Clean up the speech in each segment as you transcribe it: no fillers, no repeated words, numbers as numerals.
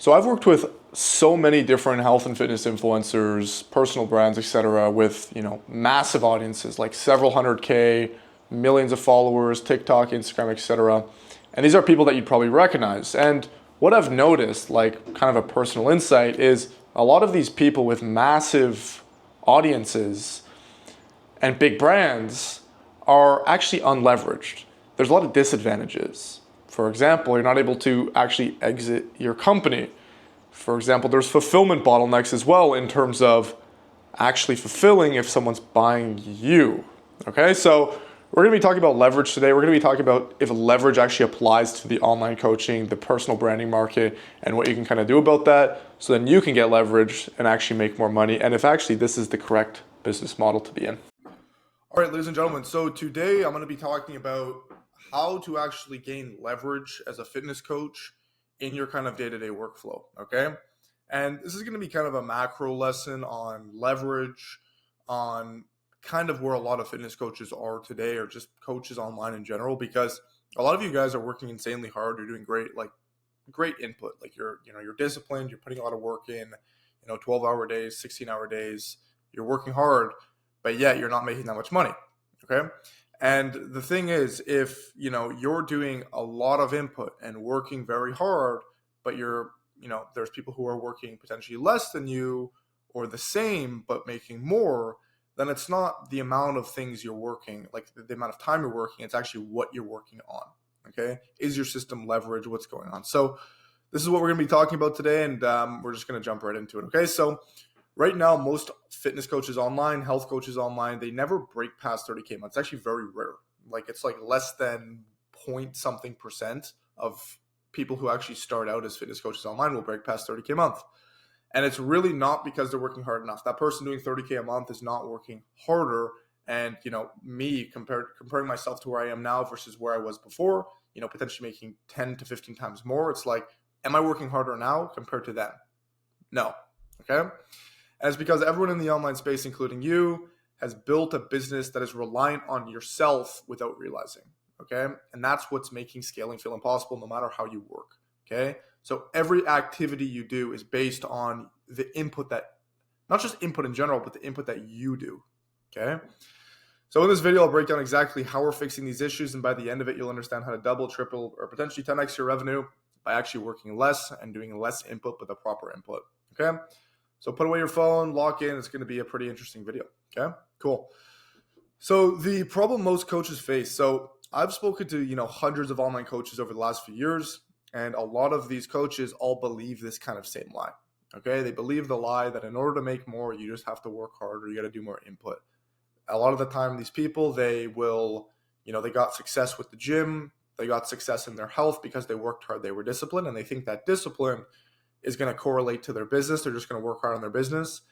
So I've worked with so many different health and fitness influencers, personal brands, etc., with massive audiences, like several hundred K, millions of followers, TikTok, Instagram, etc. And these are people that you'd probably recognize. And what I've noticed, like kind of a personal insight, is a lot of these people with massive audiences and big brands are actually unleveraged. There's a lot of disadvantages. For example, you're not able to actually exit your company. For example, there's fulfillment bottlenecks as well in terms of actually fulfilling if someone's buying you. Okay, so we're going to be talking about leverage today. We're going to be talking about if leverage actually applies to the online coaching, the personal branding market, and what you can kind of do about that so then you can get leverage and actually make more money, and if actually this is the correct business model to be in. All right, ladies and gentlemen, so today I'm going to be talking about how to actually gain leverage as a fitness coach in your kind of day-to-day workflow, okay? And this is going to be kind of a macro lesson on leverage, on kind of where a lot of fitness coaches are today, or just coaches online in general, because a lot of you guys are working insanely hard. You're doing great, like great input. Like you're disciplined, you're putting a lot of work in, 12-hour days, 16-hour days. You're working hard, but yet you're not making that much money, okay? And the thing is, if you're doing a lot of input and working very hard, but there's people who are working potentially less than you or the same but making more, then it's not the amount of things you're working, like the amount of time you're working, it's actually what you're working on. Okay, is your system leverage? What's going on? So this is what we're going to be talking about today, and we're just going to jump right into it. Okay, so right now, most fitness coaches online, health coaches online, they never break past 30K a month. It's actually very rare. Like it's like less than point something percent of people who actually start out as fitness coaches online will break past 30K a month. And it's really not because they're working hard enough. That person doing 30K a month is not working harder. And, me comparing myself to where I am now versus where I was before, potentially making 10 to 15 times more. It's like, am I working harder now compared to then? No. Okay. And it's because everyone in the online space, including you, has built a business that is reliant on yourself without realizing. Okay. And that's what's making scaling feel impossible no matter how you work. Okay. So every activity you do is based on the input that, not just input in general, but the input that you do. Okay. So in this video, I'll break down exactly how we're fixing these issues. And by the end of it, you'll understand how to double, triple, or potentially 10x your revenue by actually working less and doing less input, but the proper input. Okay. So put away your phone, lock in. It's going to be a pretty interesting video. Okay, cool. So the problem most coaches face. So I've spoken to, hundreds of online coaches over the last few years, and a lot of these coaches all believe this kind of same lie. Okay, they believe the lie that in order to make more, you just have to work harder. You got to do more input. A lot of the time, these people, they will, they got success with the gym. They got success in their health because they worked hard. They were disciplined, and they think that discipline is going to correlate to their business. They're just going to work hard on their business,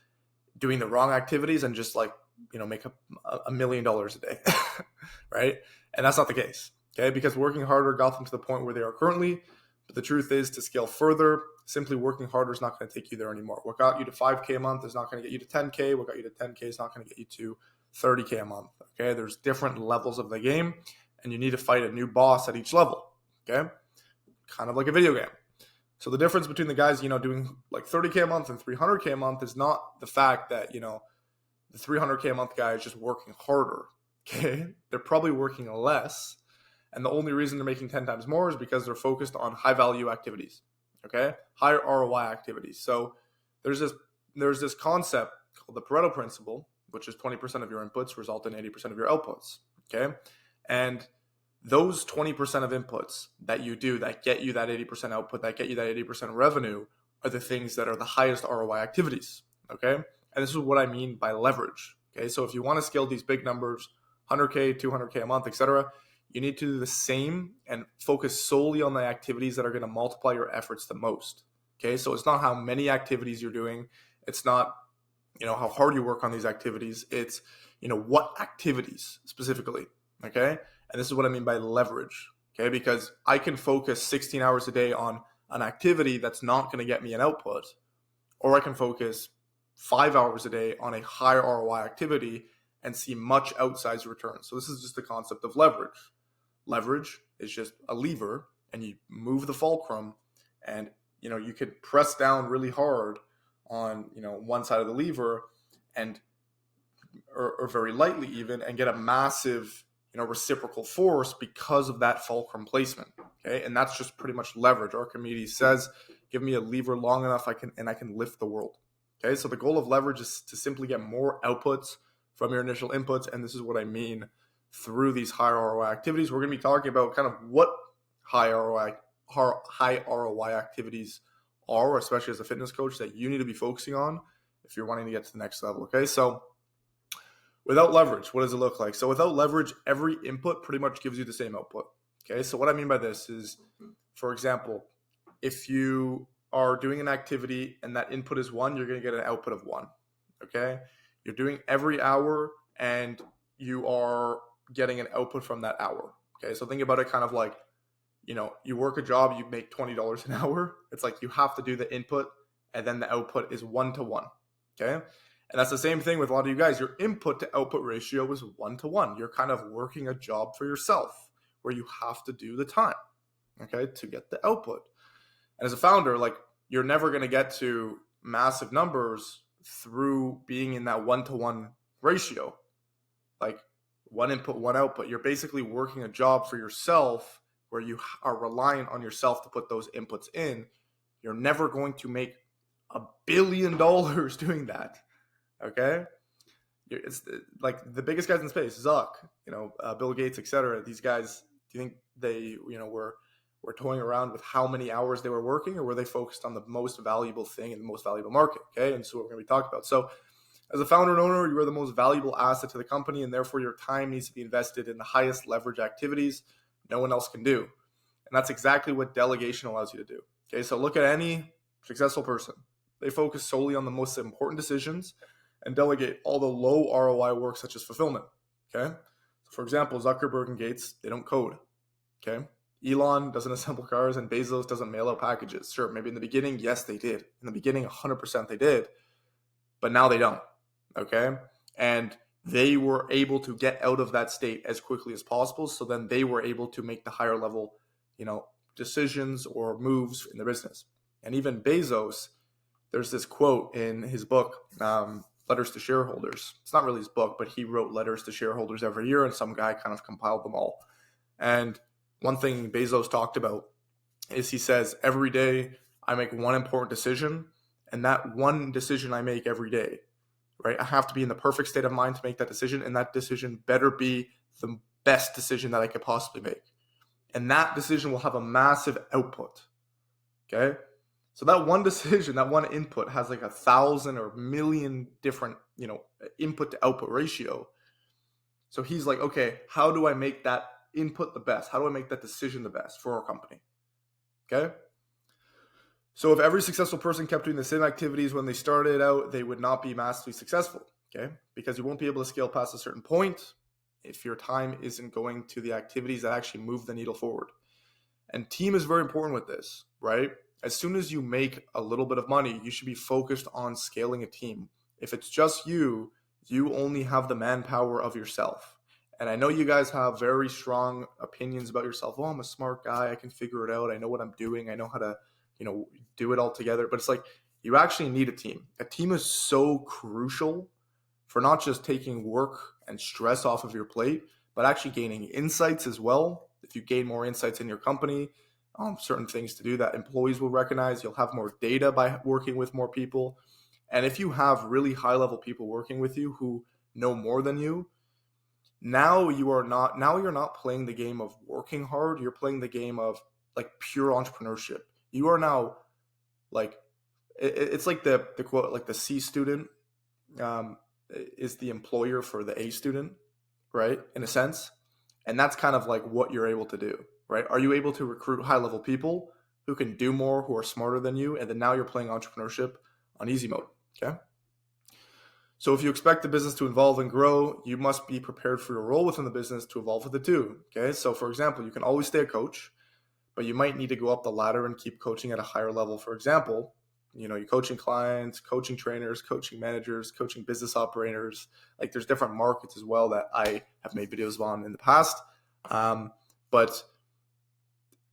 doing the wrong activities and just make $1 million a day, right? And that's not the case, okay? Because working harder got them to the point where they are currently. But the truth is, to scale further, simply working harder is not going to take you there anymore. What got you to 5K a month is not going to get you to 10K. What got you to 10K is not going to get you to 30K a month, okay? There's different levels of the game, and you need to fight a new boss at each level, okay? Kind of like a video game. So the difference between the guys, doing like 30K a month and 300K a month is not the fact that, the 300K a month guy is just working harder, okay? They're probably working less. And the only reason they're making 10 times more is because they're focused on high value activities, okay? Higher ROI activities. So there's this concept called the Pareto principle, which is 20% of your inputs result in 80% of your outputs, okay? And those 20% of inputs that you do that get you that 80% output, that get you that 80% revenue are the things that are the highest ROI activities, okay? And this is what I mean by leverage, okay? So if you want to scale these big numbers, 100K, 200K a month, etc., you need to do the same and focus solely on the activities that are going to multiply your efforts the most, okay? So it's not how many activities you're doing. It's not, how hard you work on these activities. It's, what activities specifically, okay? And this is what I mean by leverage, okay? Because I can focus 16 hours a day on an activity that's not going to get me an output, or I can focus 5 hours a day on a high ROI activity and see much outsized returns. So this is just the concept of leverage. Leverage is just a lever, and you move the fulcrum, and you could press down really hard on, one side of the lever and, or very lightly even, and get a massive, reciprocal force because of that fulcrum placement. Okay. And that's just pretty much leverage. Archimedes says, give me a lever long enough, I can lift the world. Okay. So the goal of leverage is to simply get more outputs from your initial inputs. And this is what I mean through these high ROI activities. We're going to be talking about kind of what high ROI activities are, especially as a fitness coach, that you need to be focusing on if you're wanting to get to the next level. Okay. So without leverage, what does it look like? So without leverage, every input pretty much gives you the same output. Okay. So what I mean by this is, for example, if you are doing an activity and that input is 1, you're going to get an output of 1. Okay. You're doing every hour and you are getting an output from that hour. Okay. So think about it kind of like, you work a job, you make $20 an hour. It's like you have to do the input and then the output is 1-to-1. Okay. And that's the same thing with a lot of you guys. Your input to output ratio is 1-to-1. You're kind of working a job for yourself where you have to do the time, okay, to get the output. And as a founder, like, you're never going to get to massive numbers through being in that 1-to-1 ratio, like 1 input, 1 output. You're basically working a job for yourself where you are reliant on yourself to put those inputs in. You're never going to make $1 billion doing that. Okay, it's like the biggest guys in space, Zuck, Bill Gates, etc. These guys, do you think they, were toying around with how many hours they were working, or were they focused on the most valuable thing in the most valuable market? Okay, and so what we're going to be talking about. So, as a founder and owner, you are the most valuable asset to the company, and therefore your time needs to be invested in the highest leverage activities no one else can do, and that's exactly what delegation allows you to do. Okay, so look at any successful person; they focus solely on the most important decisions and delegate all the low ROI work, such as fulfillment. Okay. So for example, Zuckerberg and Gates, they don't code. Okay. Elon doesn't assemble cars and Bezos doesn't mail out packages. Sure, maybe in the beginning, yes, they did. In the beginning, 100% they did, but now they don't. Okay. And they were able to get out of that state as quickly as possible. So then they were able to make the higher level, decisions or moves in the business. And even Bezos, there's this quote in his book, Letters to Shareholders. It's not really his book, but he wrote letters to shareholders every year, and some guy kind of compiled them all. And one thing Bezos talked about is, he says, every day I make one important decision, and that one decision I make every day, right? I have to be in the perfect state of mind to make that decision, and that decision better be the best decision that I could possibly make. And that decision will have a massive output. Okay? So that one decision, that one input has like 1,000 or 1,000,000 different, input to output ratio. So he's like, okay, how do I make that input the best? How do I make that decision the best for our company? Okay. So if every successful person kept doing the same activities when they started out, they would not be massively successful. Okay. Because you won't be able to scale past a certain point if your time isn't going to the activities that actually move the needle forward. And team is very important with this, right? As soon as you make a little bit of money, you should be focused on scaling a team. If it's just you, you only have the manpower of yourself. And I know you guys have very strong opinions about yourself. Oh, I'm a smart guy. I can figure it out. I know what I'm doing. I know how to, do it all together. But it's like, you actually need a team. A team is so crucial for not just taking work and stress off of your plate, but actually gaining insights as well. If you gain more insights in your company, certain things to do that employees will recognize, you'll have more data by working with more people. And if you have really high level people working with you who know more than you, now you're not playing the game of working hard. You're playing the game of like pure entrepreneurship. You are now like, it's like the quote, like the C student is the employer for the A student, right? In a sense. And that's kind of like what you're able to do, right? Are you able to recruit high-level people who can do more, who are smarter than you, and then now you're playing entrepreneurship on easy mode, okay? So if you expect the business to evolve and grow, you must be prepared for your role within the business to evolve with it too, okay? So for example, you can always stay a coach, but you might need to go up the ladder and keep coaching at a higher level. For example, you're coaching clients, coaching trainers, coaching managers, coaching business operators. Like, there's different markets as well that I have made videos on in the past. But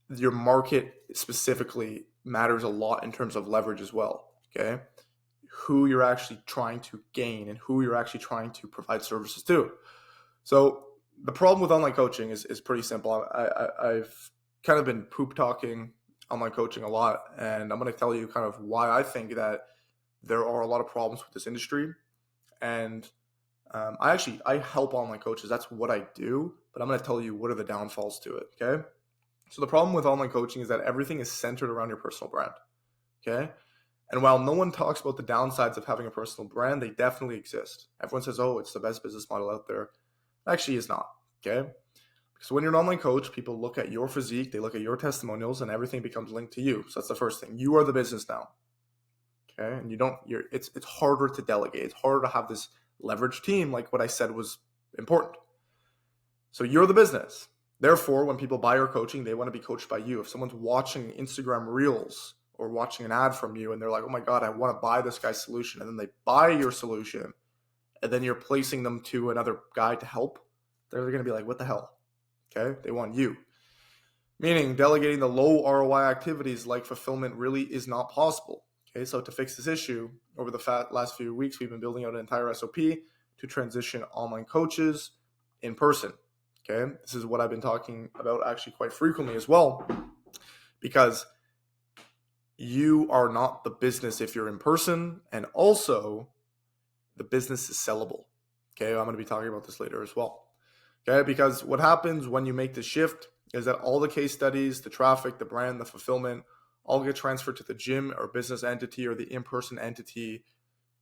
your market specifically matters a lot in terms of leverage as well. Okay. Who you're actually trying to gain and who you're actually trying to provide services to. So the problem with online coaching is pretty simple. I've kind of been poop talking online coaching a lot, and I'm going to tell you kind of why I think that there are a lot of problems with this industry. And I help online coaches. That's what I do. But I'm going to tell you what are the downfalls to it. Okay. So the problem with online coaching is that everything is centered around your personal brand. Okay. And while no one talks about the downsides of having a personal brand, they definitely exist. Everyone says, oh, it's the best business model out there. It actually is not. Okay. Because when you're an online coach, people look at your physique, they look at your testimonials, and everything becomes linked to you. So that's the first thing. You are the business now. Okay. And it's harder to delegate. It's harder to have this leverage team, like what I said was important. So you're the business. Therefore, when people buy your coaching, they want to be coached by you. If someone's watching Instagram Reels or watching an ad from you and they're like, oh my God, I want to buy this guy's solution, and then they buy your solution, and then you're placing them to another guy to help, they're going to be like, what the hell? Okay. They want you. Meaning delegating the low ROI activities like fulfillment really is not possible. Okay. So to fix this issue, over the last few weeks, we've been building out an entire SOP to transition online coaches in person. Okay. This is what I've been talking about actually quite frequently as well, because you are not the business if you're in person, and also the business is sellable. Okay. I'm going to be talking about this later as well. Okay. Because what happens when you make the shift is that all the case studies, the traffic, the brand, the fulfillment, all get transferred to the gym or business entity or the in-person entity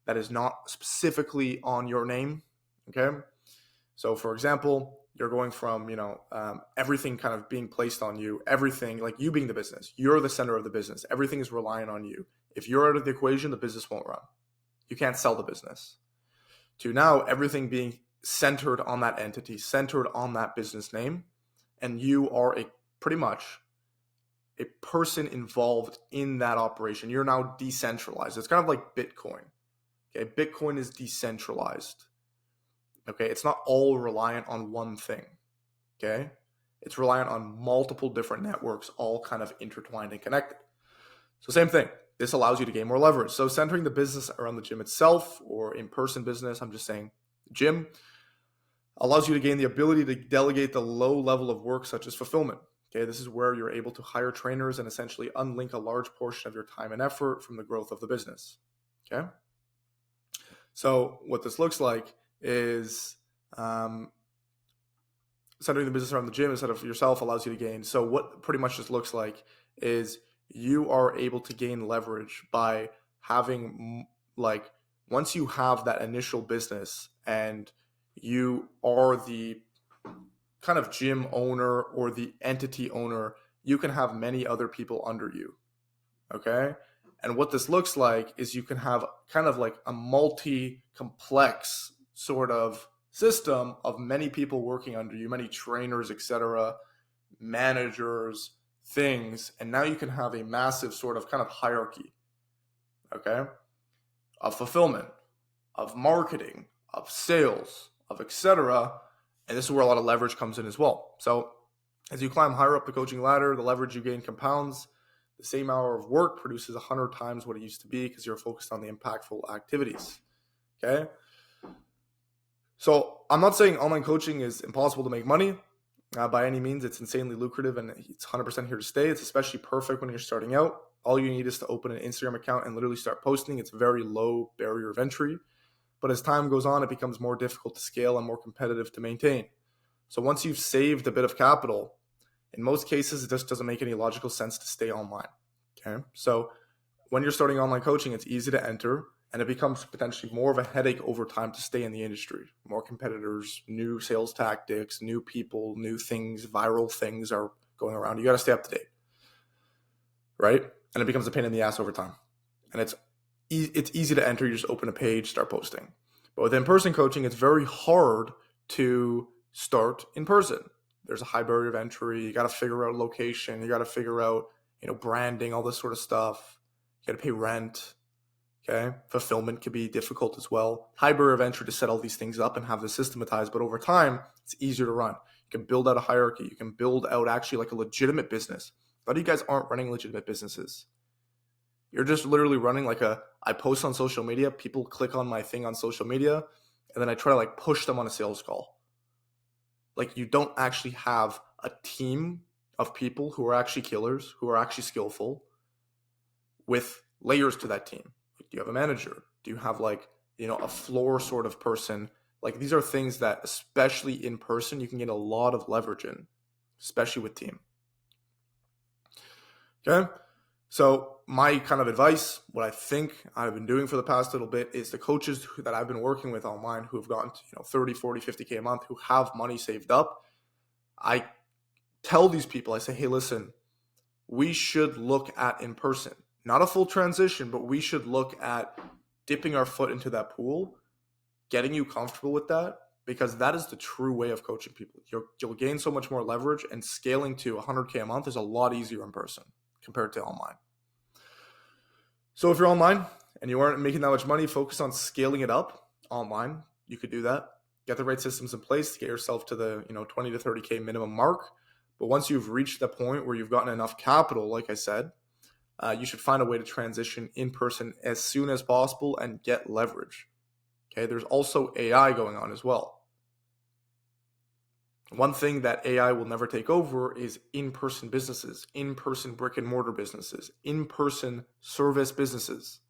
that is not specifically on your name. Okay. So for example, you're going from, everything kind of being placed on you, everything like you being the business, you're the center of the business. Everything is relying on you. If you're out of the equation, the business won't run. You can't sell the business. To now everything being centered on that entity, centered on that business name. And you are pretty much a person involved in that operation. You're now decentralized. It's kind of like Bitcoin. Okay. Bitcoin is decentralized. Okay. It's not all reliant on one thing. Okay. It's reliant on multiple different networks, all kind of intertwined and connected. So same thing. This allows you to gain more leverage. So centering the business around the gym itself, or in-person business, I'm just saying gym, allows you to gain the ability to delegate the low level of work such as fulfillment. Okay, this is where you're able to hire trainers and essentially unlink a large portion of your time and effort from the growth of the business. Okay. So what this looks like is centering the business around the gym instead of yourself allows you to gain. So what pretty much this looks like is you are able to gain leverage by having, like, once you have that initial business and you are the kind of gym owner or the entity owner, you can have many other people under you. Okay. And what this looks like is you can have kind of like a multi-complex sort of system of many people working under you, many trainers, etc., managers, things. And now you can have a massive sort of kind of hierarchy, okay, of fulfillment, of marketing, of sales, of etc. And this is where a lot of leverage comes in as well. So as you climb higher up the coaching ladder, the leverage you gain compounds. The same hour of work produces 100 times what it used to be because you're focused on the impactful activities. Okay. So I'm not saying online coaching is impossible to make money. By any means, it's insanely lucrative and it's 100% here to stay. It's especially perfect when you're starting out. All you need is to open an Instagram account and literally start posting. It's very low barrier of entry. But as time goes on, it becomes more difficult to scale and more competitive to maintain. So once you've saved a bit of capital, in most cases, it just doesn't make any logical sense to stay online. Okay. So when you're starting online coaching, it's easy to enter and it becomes potentially more of a headache over time to stay in the industry. More competitors, new sales tactics, new people, new things, viral things are going around. You got to stay up to date. Right. And it becomes a pain in the ass over time. And it's easy to enter. You just open a page, start posting. But with in-person coaching, it's very hard to start in person. There's a high barrier of entry. You got to figure out location. You got to figure out, branding, all this sort of stuff. You got to pay rent. Okay. Fulfillment can be difficult as well. High barrier of entry to set all these things up and have this systematized. But over time, it's easier to run. You can build out a hierarchy. You can build out actually like a legitimate business. A lot of you guys aren't running legitimate businesses. You're just literally running like I post on social media, people click on my thing on social media, and then I try to like push them on a sales call. Like you don't actually have a team of people who are actually killers, who are actually skillful with layers to that team. Do you have a manager? Do you have like, a floor sort of person? Like these are things that, especially in person, you can get a lot of leverage in, especially with team. Okay. So my kind of advice, what I think I've been doing for the past little bit is the coaches that I've been working with online who have gotten to, 30, 40, 50K a month, who have money saved up. I tell these people, I say, hey, listen, we should look at in person, not a full transition, but we should look at dipping our foot into that pool, getting you comfortable with that, because that is the true way of coaching people. You'll gain so much more leverage, and scaling to 100K a month is a lot easier in person compared to online. So if you're online and you aren't making that much money, focus on scaling it up online. You could do that. Get the right systems in place to get yourself to the 20 to 30K minimum mark. But once you've reached the point where you've gotten enough capital, like I said, you should find a way to transition in person as soon as possible and get leverage. Okay, there's also AI going on as well. One thing that AI will never take over is in-person businesses, in-person brick and mortar businesses, in-person service businesses.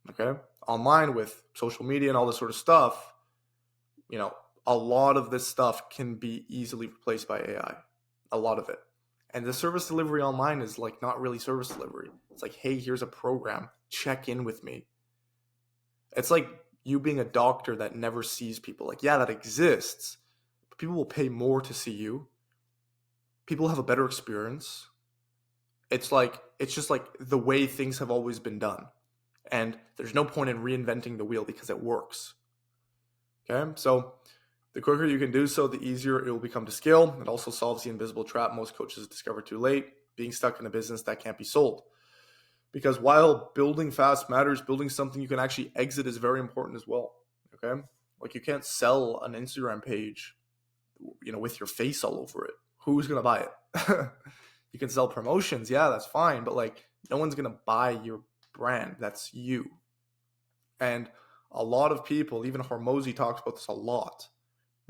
Okay, online with social media and all this sort of stuff, a lot of this stuff can be easily replaced by AI. A lot of it. And the service delivery online is like not really service delivery. It's like, hey, here's a program. Check in with me. It's like you being a doctor that never sees people. Like, yeah, that exists. But people will pay more to see you. People have a better experience. It's just like the way things have always been done. And there's no point in reinventing the wheel because it works. Okay, so the quicker you can do so, the easier it will become to scale. It also solves the invisible trap most coaches discover too late, being stuck in a business that can't be sold. Because while building fast matters, building something you can actually exit is very important as well. Okay, like you can't sell an Instagram page, with your face all over it. Who's gonna buy it? You can sell promotions, yeah, that's fine, but like no one's gonna buy your brand. That's you. And a lot of people, even Hormozy talks about this a lot,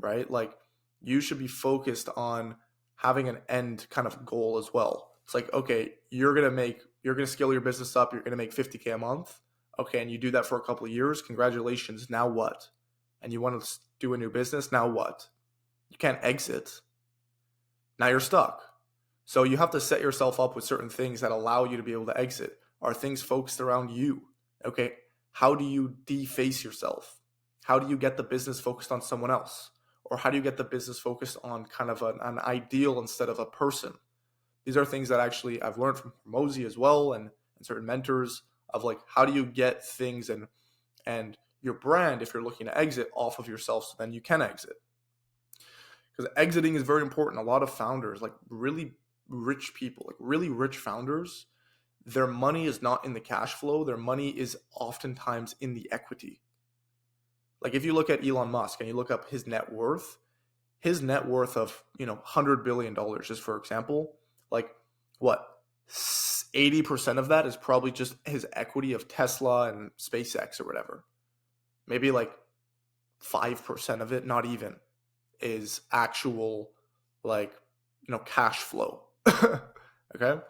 right? Like you should be focused on having an end kind of goal as well. It's like, okay, you're going to scale your business up. You're going to make 50K a month. Okay. And you do that for a couple of years. Congratulations. Now what? And you want to do a new business. Now what? You can't exit. Now you're stuck. So you have to set yourself up with certain things that allow you to be able to exit. Are things focused around you? Okay. How do you deface yourself? How do you get the business focused on someone else? Or how do you get the business focused on kind of an ideal instead of a person? These are things that actually I've learned from Hormozy as well and certain mentors of like, how do you get things and your brand, if you're looking to exit, off of yourself so then you can exit. Because exiting is very important. A lot of founders, like really rich people, like really rich founders, their money is not in the cash flow. Their money is oftentimes in the equity. Like if you look at Elon Musk and you look up his net worth of, $100 billion, just for example, like what, 80% of that is probably just his equity of Tesla and SpaceX or whatever. Maybe like 5% of it, not even, is actual cash flow. Okay.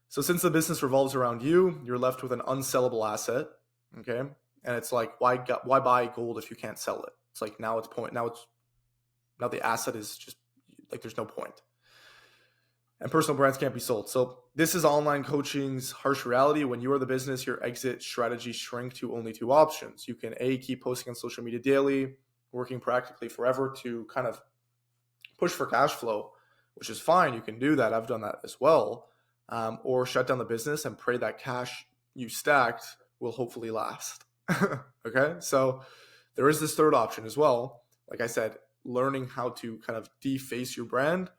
So since the business revolves around you, you're left with an unsellable asset. Okay. And it's like, why buy gold if you can't sell it? It's like now the asset is just like, there's no point. And personal brands can't be sold. So this is online coaching's harsh reality. When you are the business, your exit strategy shrink to only two options. You can keep posting on social media daily, working practically forever to kind of push for cash flow, which is fine. You can do that. I've done that as well. Or shut down the business and pray that cash you stacked will hopefully last. Okay. So there is this third option as well. Like I said, learning how to kind of deface your brand,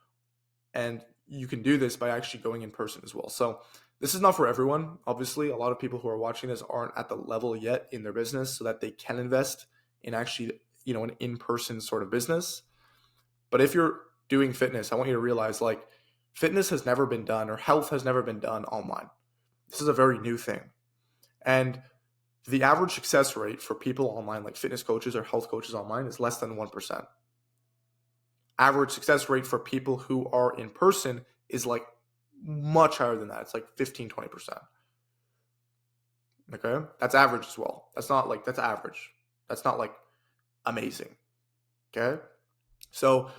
and you can do this by actually going in person as well. So this is not for everyone. Obviously, a lot of people who are watching this aren't at the level yet in their business so that they can invest in actually, an in-person sort of business. But if you're doing fitness, I want you to realize like fitness has never been done, or health has never been done online. This is a very new thing. And the average success rate for people online, like fitness coaches or health coaches online, is less than 1%. Average success rate for people who are in person is like much higher than that. It's like 15-20%. Okay? That's average as well. That's average. That's not like amazing. Okay? So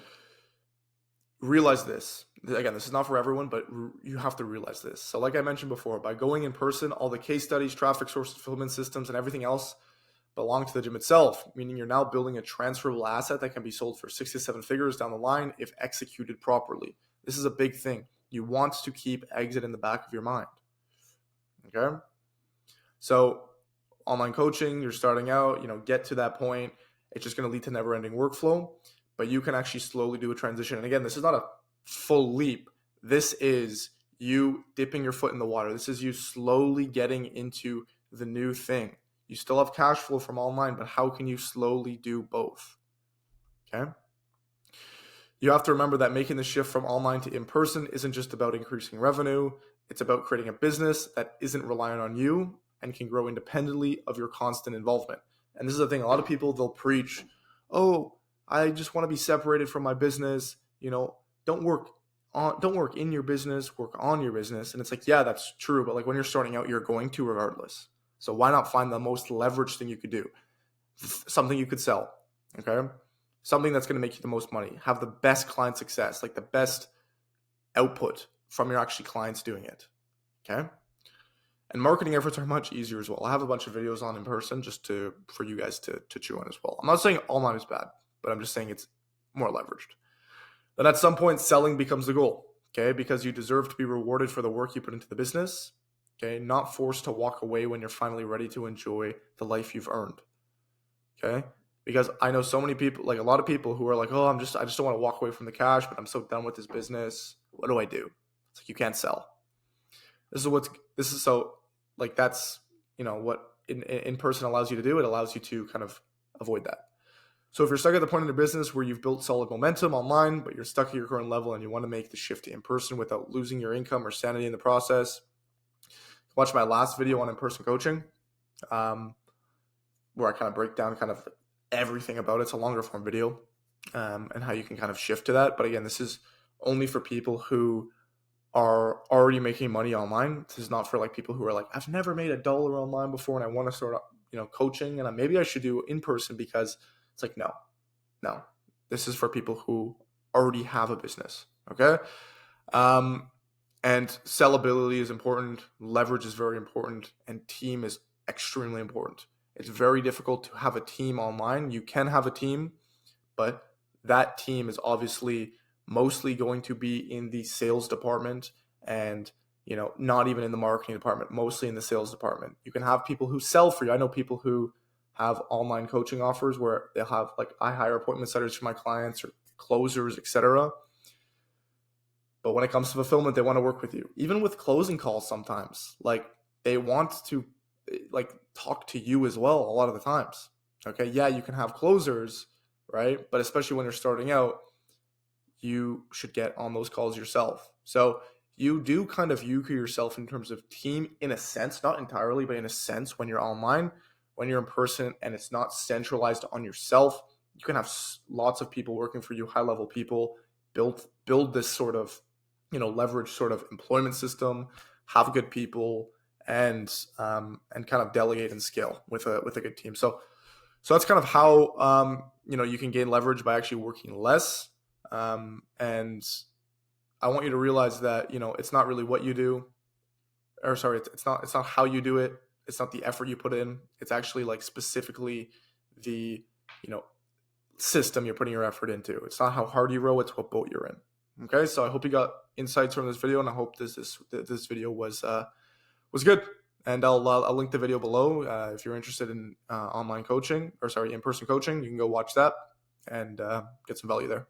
realize this. Again, this is not for everyone, but you have to realize this. So like I mentioned before, by going in person, all the case studies, traffic sources, fulfillment systems, and everything else belong to the gym itself, meaning you're now building a transferable asset that can be sold for 6 to 7 figures down the line if executed properly. This is a big thing. You want to keep exit in the back of your mind. Okay? So online coaching, you're starting out, get to that point. It's just going to lead to never-ending workflow, but you can actually slowly do a transition. And again, this is not a full leap. This is you dipping your foot in the water. This is you slowly getting into the new thing. You still have cash flow from online, but how can you slowly do both? Okay? You have to remember that making the shift from online to in-person isn't just about increasing revenue. It's about creating a business that isn't reliant on you and can grow independently of your constant involvement. And this is the thing, a lot of people, they'll preach, oh, I just want to be separated from my business. Don't work in your business, work on your business. And it's like, yeah, that's true. But like when you're starting out, you're going to regardless. So why not find the most leveraged thing you could do? Something you could sell, okay? Something that's going to make you the most money. Have the best client success, like the best output from your actually clients doing it, okay? And marketing efforts are much easier as well. I have a bunch of videos on in person just for you guys to chew on as well. I'm not saying online is bad, but I'm just saying it's more leveraged. Then at some point, selling becomes the goal, okay? Because you deserve to be rewarded for the work you put into the business, okay? Not forced to walk away when you're finally ready to enjoy the life you've earned, okay? Because I know so many people, like a lot of people who are like, oh, I just don't want to walk away from the cash, but I'm so done with this business. What do I do? It's like, you can't sell. That's what in person allows you to do. It allows you to kind of avoid that. So if you're stuck at the point in the business where you've built solid momentum online, but you're stuck at your current level and you want to make the shift to in-person without losing your income or sanity in the process, watch my last video on in-person coaching, where I kind of break down kind of everything about it. It's a longer form video, and how you can kind of shift to that. But again, this is only for people who are already making money online. This is not for like people who are like, I've never made $1 online before and I want to start, coaching, and maybe I should do in person, because it's like, no. This is for people who already have a business. Okay. And sellability is important. Leverage is very important, and team is extremely important. It's very difficult to have a team online. You can have a team, but that team is obviously mostly going to be in the sales department and, not even in the marketing department, mostly in the sales department. You can have people who sell for you. I know people who have online coaching offers where they'll have like, I hire appointment setters for my clients or closers, etc. But when it comes to fulfillment, they want to work with you. Even with closing calls sometimes, like they want to like talk to you as well a lot of the times. Okay, yeah, you can have closers, right? But especially when you're starting out, you should get on those calls yourself. So you do kind of euchre yourself in terms of team in a sense, not entirely, but in a sense when you're online. When you're in person and it's not centralized on yourself, you can have lots of people working for you, high-level people, build this sort of, leverage sort of employment system, have good people, and kind of delegate and scale with a good team. So that's kind of how you can gain leverage by actually working less. And I want you to realize that it's not really what you do, or sorry, it's not how you do it. It's not the effort you put in. It's actually like specifically the system you're putting your effort into. It's not how hard you row, it's what boat you're in. Okay, so I hope you got insights from this video, and I hope this video was good. And I'll link the video below. If you're interested in in-person coaching, you can go watch that and get some value there.